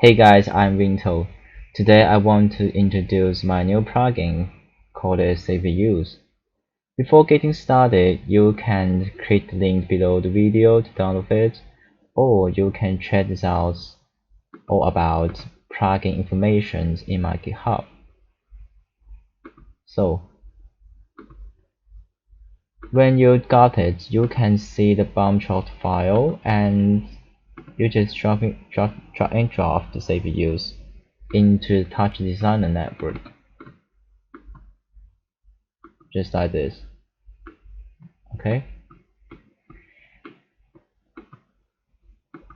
Hey guys, I'm Vinto. Today I want to introduce my new plugin called SaverUse. Before getting started, you can click the link below the video to download it, or you can check this out all about plugin information in my GitHub. So, when you got it, you can see the bunch of file and you just drag and drop the SaverUse into the TouchDesigner network, just like this. Okay.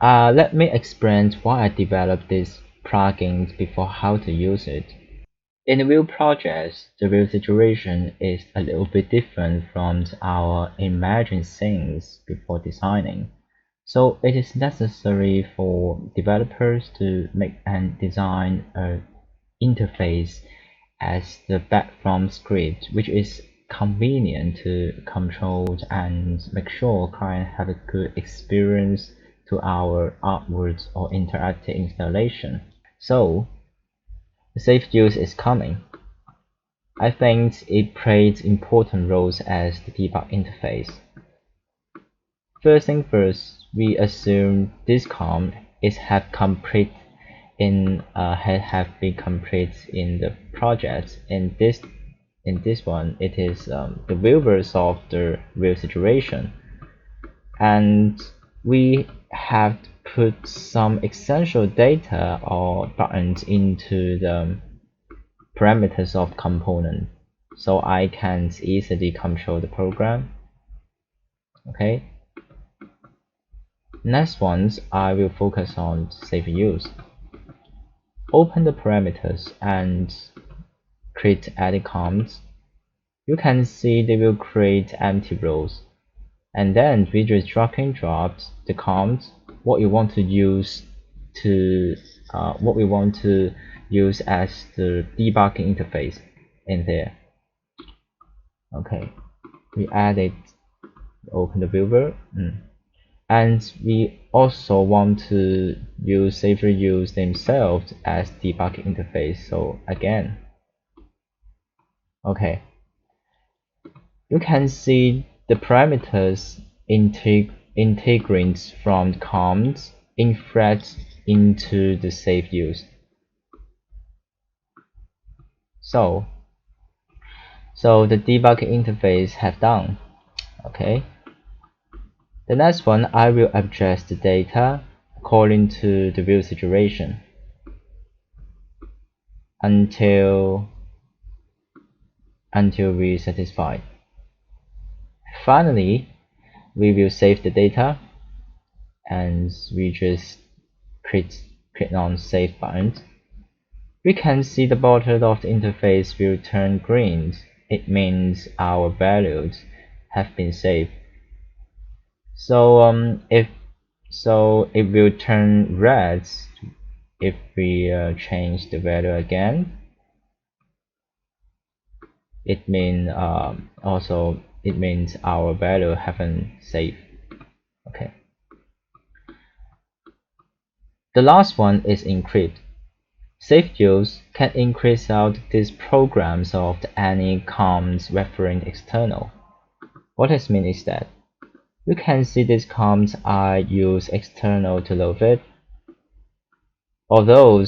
Let me explain why I developed this plugin before how to use it. In real projects, the real situation is a little bit different from our imagined things before designing. So it is necessary for developers to make and design an interface as the background script, which is convenient to control and make sure clients have a good experience to our artworks or interactive installation. So, the SaverUse is coming. I think it plays important roles as the debug interface. First thing first, we assume this command is have been complete in the project. In this one, it is the viewers of the real situation, and we have put some essential data or buttons into the parameters of component, so I can easily control the program. Okay. Next ones, I will focus on SaverUse. Open the parameters and create edit commands. You can see they will create empty rows, and then we just drag and drop the commands what you want to use as the debugging interface in there. Okay, we added open the viewer, and we also want to use SaverUse themselves as debugging interface. So again, okay, you can see the parameters integrants from the commands inflect into the SaverUse. So the debugging interface have done. Okay. The next one, I will adjust the data according to the real situation until we satisfied. Finally, we will save the data, and we just click on save button. We can see the bottom of the interface will turn green. It means our values have been saved. So it will turn red if we change the value again. It means our value haven't saved. Okay. The last one is encrypt. SaverUse can encrypt out these programs of any comms referring external. What this means is that you can see these comms I use external to load it. Although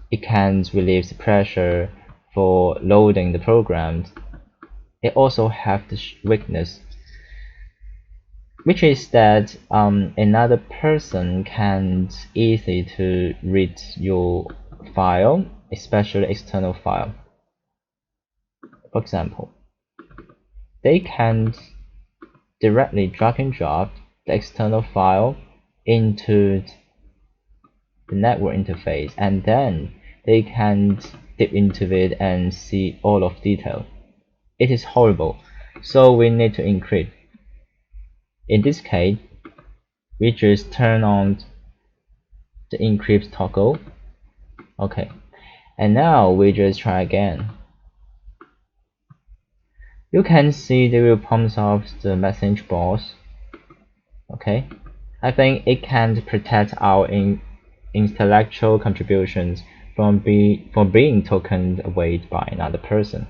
it can relieve the pressure for loading the programs, it also has the weakness, which is that another person can easily to read your file, especially external file. For example, they can directly drag and drop the external file into the network interface, and then they can dip into it and see all of detail. It is horrible, so we need to encrypt. In this case, we just turn on the encrypt toggle. Okay, and now we just try again. You can see the will pumps up the message box. Okay, I think it can protect our intellectual contributions from being tokened away by another person.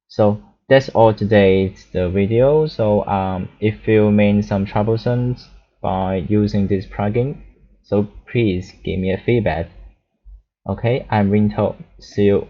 So that's all today's the video. So if you made some troublesome by using this plugin, so please give me a feedback. Okay, I'm Rinto. See you.